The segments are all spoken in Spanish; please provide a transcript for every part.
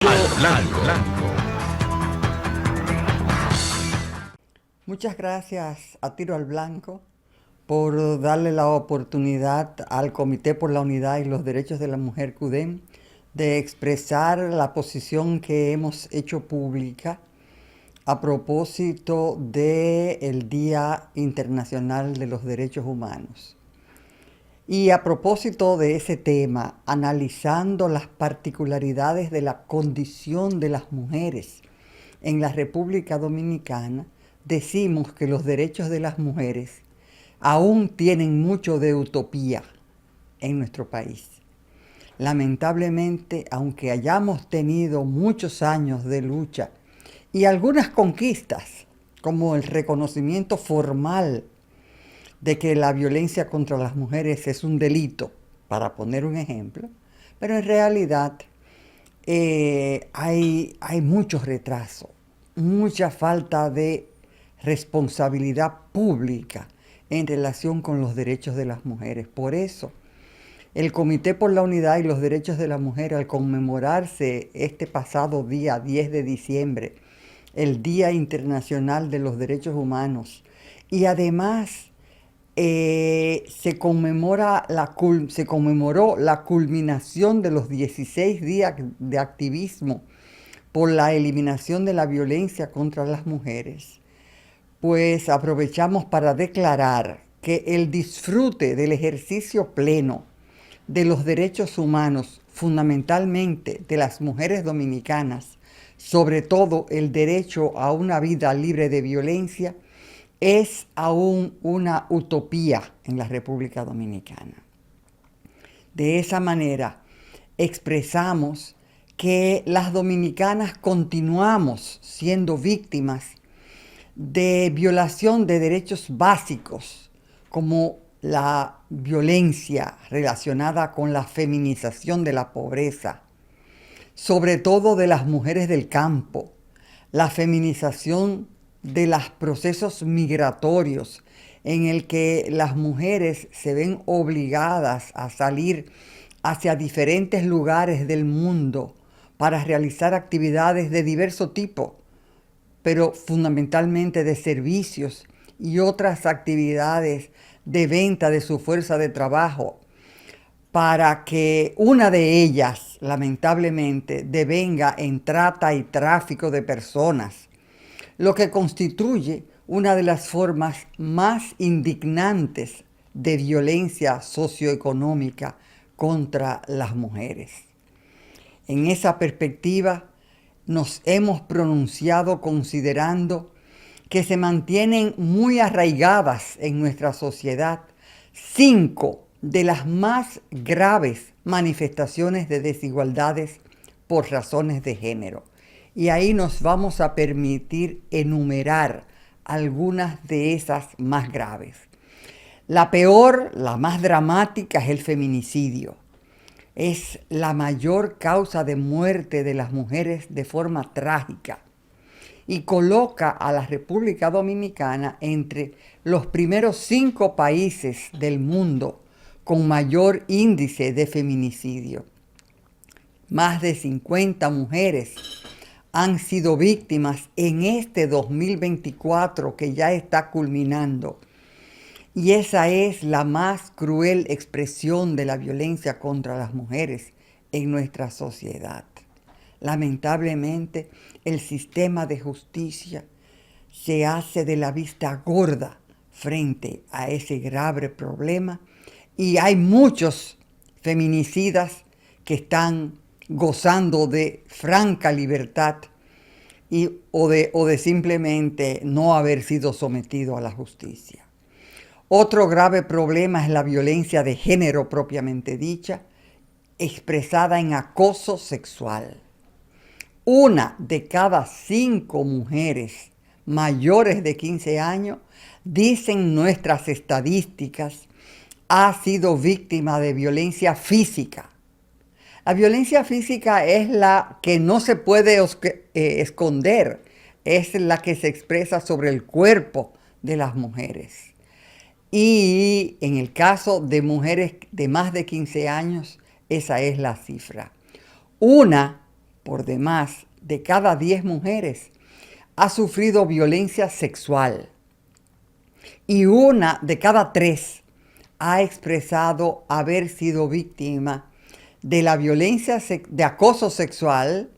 al blanco. Muchas gracias a Tiro al Blanco por darle la oportunidad al Comité por la Unidad y los Derechos de la Mujer CUDEM de expresar la posición que hemos hecho pública a propósito del Día Internacional de los Derechos Humanos. Y a propósito de ese tema, analizando las particularidades de la condición de las mujeres en la República Dominicana, decimos que los derechos de las mujeres aún tienen mucho de utopía en nuestro país. Lamentablemente, aunque hayamos tenido muchos años de lucha y algunas conquistas, como el reconocimiento formal de que la violencia contra las mujeres es un delito, para poner un ejemplo, pero en realidad hay mucho retraso, mucha falta de responsabilidad pública en relación con los derechos de las mujeres. Por eso, el Comité por la Unidad y los Derechos de la Mujer, al conmemorarse este pasado día 10 de diciembre, el Día Internacional de los Derechos Humanos, y además se conmemoró la culminación de los 16 días de activismo por la eliminación de la violencia contra las mujeres, pues aprovechamos para declarar que el disfrute del ejercicio pleno de los derechos humanos, fundamentalmente de las mujeres dominicanas, sobre todo el derecho a una vida libre de violencia, es aún una utopía en la República Dominicana. De esa manera, expresamos que las dominicanas continuamos siendo víctimas de violación de derechos básicos, como la violencia relacionada con la feminización de la pobreza, sobre todo de las mujeres del campo, la feminización de los procesos migratorios en el que las mujeres se ven obligadas a salir hacia diferentes lugares del mundo para realizar actividades de diverso tipo, pero fundamentalmente de servicios y otras actividades de venta de su fuerza de trabajo, para que una de ellas, lamentablemente, devenga en trata y tráfico de personas, lo que constituye una de las formas más indignantes de violencia socioeconómica contra las mujeres. En esa perspectiva, nos hemos pronunciado considerando que se mantienen muy arraigadas en nuestra sociedad 5 de las más graves manifestaciones de desigualdades por razones de género. Y ahí nos vamos a permitir enumerar algunas de esas más graves. La peor, la más dramática, es el feminicidio. Es la mayor causa de muerte de las mujeres de forma trágica y coloca a la República Dominicana entre los primeros 5 países del mundo con mayor índice de feminicidio. Más de 50 mujeres han sido víctimas en este 2024 que ya está culminando. Y esa es la más cruel expresión de la violencia contra las mujeres en nuestra sociedad. Lamentablemente, el sistema de justicia se hace de la vista gorda frente a ese grave problema y hay muchos feminicidas que están gozando de franca libertad o de simplemente no haber sido sometido a la justicia. Otro grave problema es la violencia de género propiamente dicha, expresada en acoso sexual. 1 de cada 5 mujeres mayores de 15 años, dicen nuestras estadísticas, ha sido víctima de violencia física. La violencia física es la que no se puede esconder, es la que se expresa sobre el cuerpo de las mujeres. Y en el caso de mujeres de más de 15 años, esa es la cifra. 1 por demás, de cada 10 mujeres ha sufrido violencia sexual y una de cada 3 ha expresado haber sido víctima de la violencia de acoso sexual,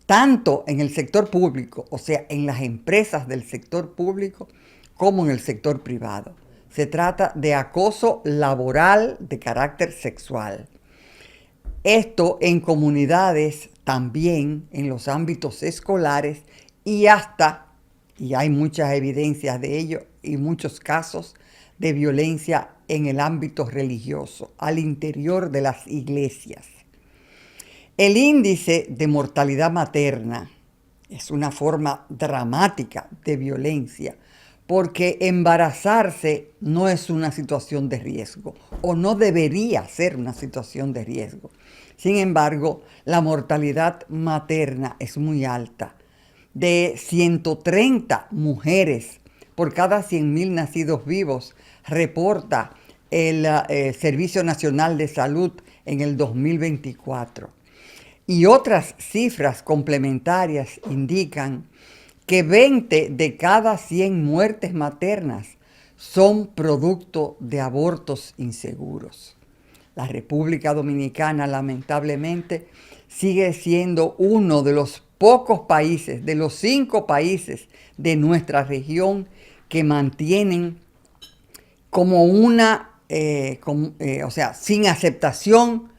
tanto en el sector público, o sea, en las empresas del sector público, como en el sector privado. Se trata de acoso laboral de carácter sexual. Esto en comunidades, también en los ámbitos escolares y hasta, y hay muchas evidencias de ello y muchos casos de violencia en el ámbito religioso, al interior de las iglesias. El índice de mortalidad materna es una forma dramática de violencia, porque embarazarse no es una situación de riesgo, o no debería ser una situación de riesgo. Sin embargo, la mortalidad materna es muy alta. De 130 mujeres por cada 100.000 nacidos vivos, reporta el Servicio Nacional de Salud en el 2024. Y otras cifras complementarias indican que 20 de cada 100 muertes maternas son producto de abortos inseguros. La República Dominicana, lamentablemente, sigue siendo uno de los pocos países, de los 5 países de nuestra región, que mantienen como una, sin aceptación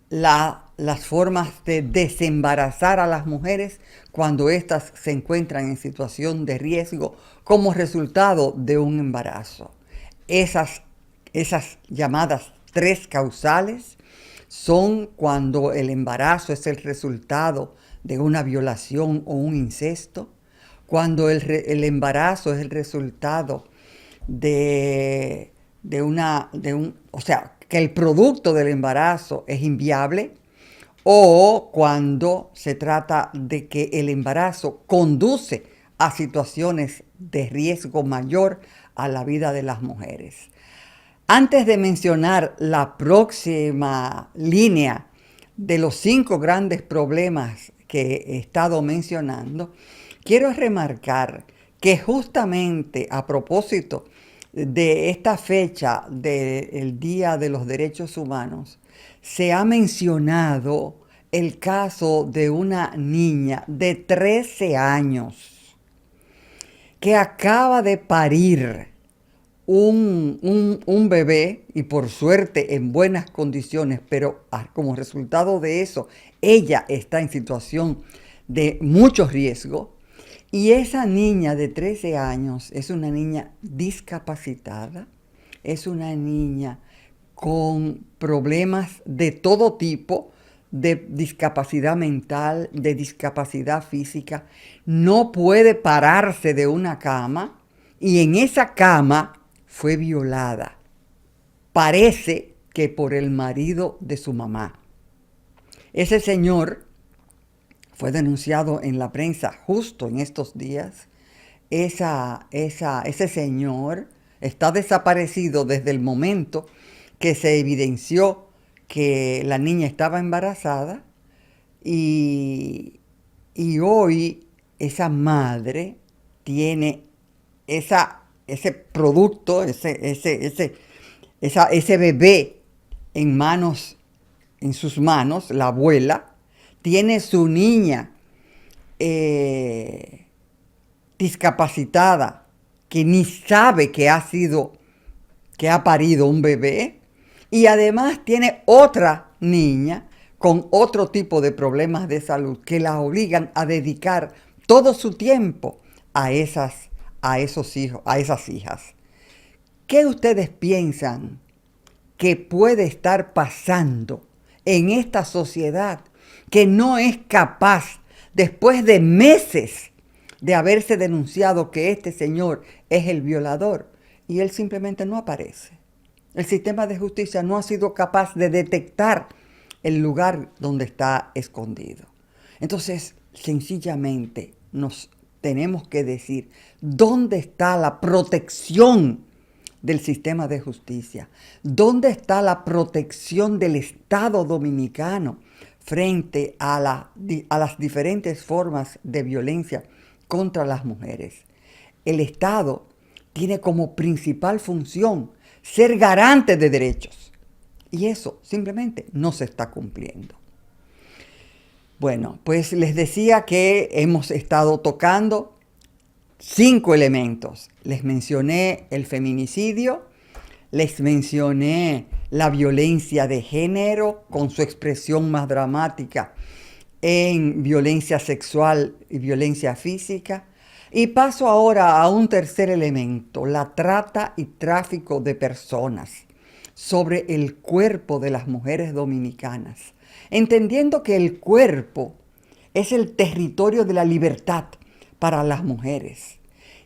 las formas de desembarazar a las mujeres cuando éstas se encuentran en situación de riesgo como resultado de un embarazo. Esas llamadas 3 causales son cuando el embarazo es el resultado de una violación o un incesto, cuando el embarazo es el resultado que el producto del embarazo es inviable, o cuando se trata de que el embarazo conduce a situaciones de riesgo mayor a la vida de las mujeres. Antes de mencionar la próxima línea de los 5 grandes problemas que he estado mencionando, quiero remarcar que justamente a propósito de esta fecha del Día de los Derechos Humanos, se ha mencionado el caso de una niña de 13 años que acaba de parir un bebé, y por suerte en buenas condiciones, pero como resultado de eso, ella está en situación de mucho riesgo. Y esa niña de 13 años es una niña discapacitada, es una niña con problemas de todo tipo, de discapacidad mental, de discapacidad física, no puede pararse de una cama y en esa cama fue violada. Parece que por el marido de su mamá. Ese señor fue denunciado en la prensa justo en estos días. Ese señor está desaparecido desde el momento que se evidenció que la niña estaba embarazada y hoy esa madre tiene ese producto, ese bebé en sus manos, la abuela, tiene su niña discapacitada, que ni sabe que ha parido un bebé, y además tiene otra niña con otro tipo de problemas de salud que la obligan a dedicar todo su tiempo a esos hijos, a esas hijas. ¿Qué ustedes piensan que puede estar pasando en esta sociedad que no es capaz, después de meses de haberse denunciado que este señor es el violador, y él simplemente no aparece? El sistema de justicia no ha sido capaz de detectar el lugar donde está escondido. Entonces, sencillamente nos tenemos que decir, ¿dónde está la protección del sistema de justicia? ¿Dónde está la protección del Estado dominicano frente a las diferentes formas de violencia contra las mujeres. El Estado tiene como principal función ser garante de derechos y eso simplemente no se está cumpliendo. Bueno, pues les decía que hemos estado tocando 5 elementos. Les mencioné el feminicidio, les mencioné la violencia de género con su expresión más dramática en violencia sexual y violencia física. Y paso ahora a un tercer elemento, la trata y tráfico de personas sobre el cuerpo de las mujeres dominicanas, entendiendo que el cuerpo es el territorio de la libertad para las mujeres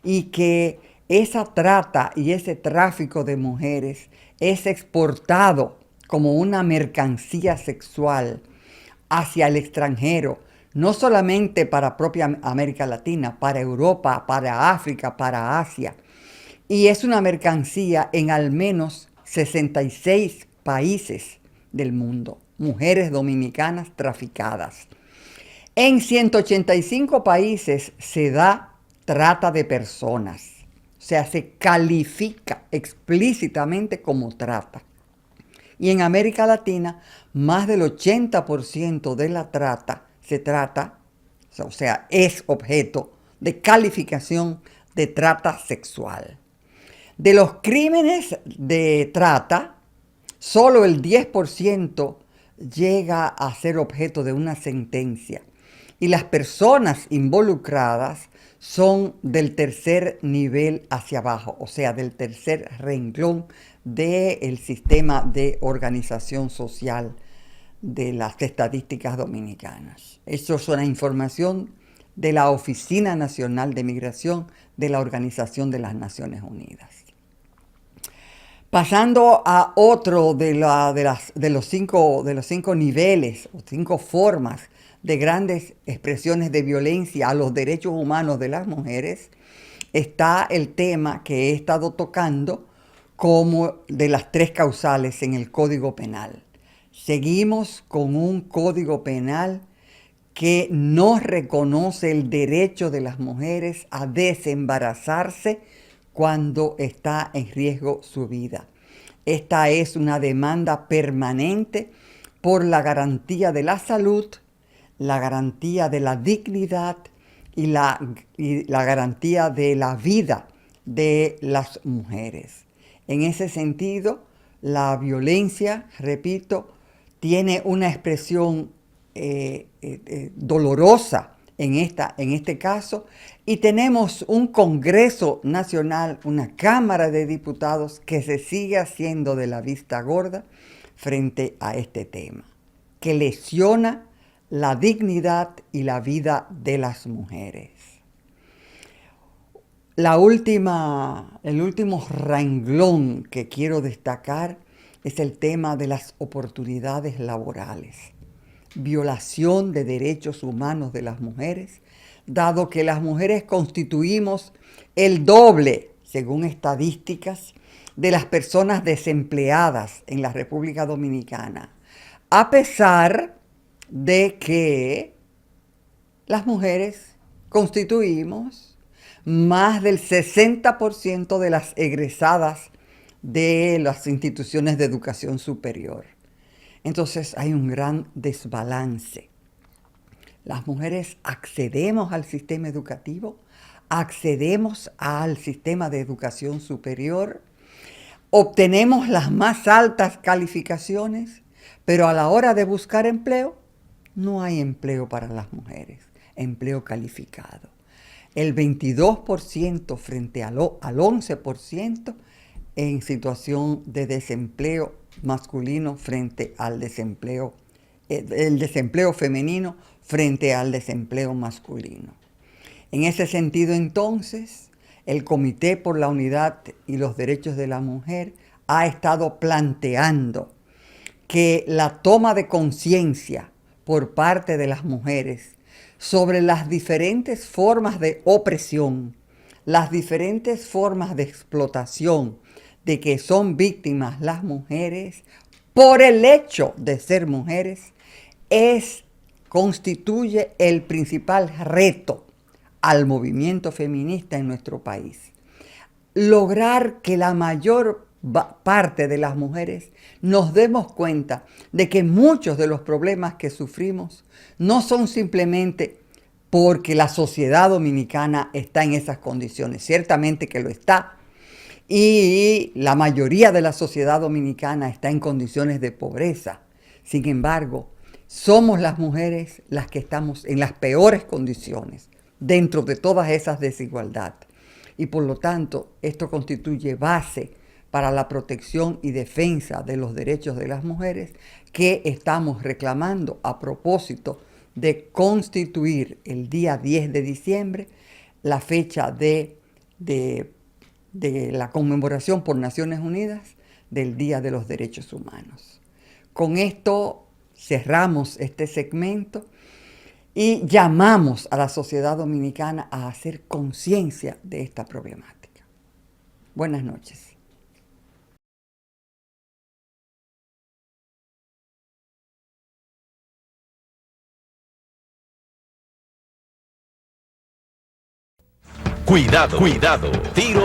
y que esa trata y ese tráfico de mujeres es exportado como una mercancía sexual hacia el extranjero, no solamente para propia América Latina, para Europa, para África, para Asia. Y es una mercancía en al menos 66 países del mundo, mujeres dominicanas traficadas. En 185 países se da trata de personas, o sea, se califica explícitamente como trata. Y en América Latina, más del 80% de la trata se trata, o sea, es objeto de calificación de trata sexual. De los crímenes de trata, solo el 10% llega a ser objeto de una sentencia. Y las personas involucradas son del tercer nivel hacia abajo, o sea, del tercer renglón del sistema de organización social de las estadísticas dominicanas. Eso es una información de la Oficina Nacional de Migración de la Organización de las Naciones Unidas. Pasando a otro de los cinco niveles o 5 formas de grandes expresiones de violencia a los derechos humanos de las mujeres, está el tema que he estado tocando como de las 3 causales en el Código Penal. Seguimos con un Código Penal que no reconoce el derecho de las mujeres a desembarazarse cuando está en riesgo su vida. Esta es una demanda permanente por la garantía de la salud, la garantía de la dignidad y la garantía de la vida de las mujeres. En ese sentido, la violencia, repito, tiene una expresión dolorosa en este caso, y tenemos un Congreso Nacional, una Cámara de Diputados que se sigue haciendo de la vista gorda frente a este tema, que lesiona la dignidad y la vida de las mujeres. El último renglón que quiero destacar es el tema de las oportunidades laborales. Violación de derechos humanos de las mujeres, dado que las mujeres constituimos el doble, según estadísticas, de las personas desempleadas en la República Dominicana, a pesar de que las mujeres constituimos más del 60% de las egresadas de las instituciones de educación superior. Entonces hay un gran desbalance. Las mujeres accedemos al sistema educativo, accedemos al sistema de educación superior, obtenemos las más altas calificaciones, pero a la hora de buscar empleo, no hay empleo para las mujeres, empleo calificado. El 22% frente al 11% en situación de desempleo masculino frente al desempleo, el desempleo femenino frente al desempleo masculino. En ese sentido, entonces, el Comité por la Unidad y los Derechos de la Mujer ha estado planteando que la toma de conciencia por parte de las mujeres sobre las diferentes formas de opresión, las diferentes formas de explotación de que son víctimas las mujeres por el hecho de ser mujeres, constituye el principal reto al movimiento feminista en nuestro país. Lograr que la mayor parte de las mujeres nos demos cuenta de que muchos de los problemas que sufrimos no son simplemente porque la sociedad dominicana está en esas condiciones, ciertamente que lo está, y la mayoría de la sociedad dominicana está en condiciones de pobreza. Sin embargo, somos las mujeres las que estamos en las peores condiciones dentro de todas esas desigualdades. Y por lo tanto, esto constituye base para la protección y defensa de los derechos de las mujeres que estamos reclamando a propósito de constituir el día 10 de diciembre la fecha de la conmemoración por Naciones Unidas del Día de los Derechos Humanos. Con esto cerramos este segmento y llamamos a la sociedad dominicana a hacer conciencia de esta problemática. Buenas noches. Cuidado, cuidado. Tiro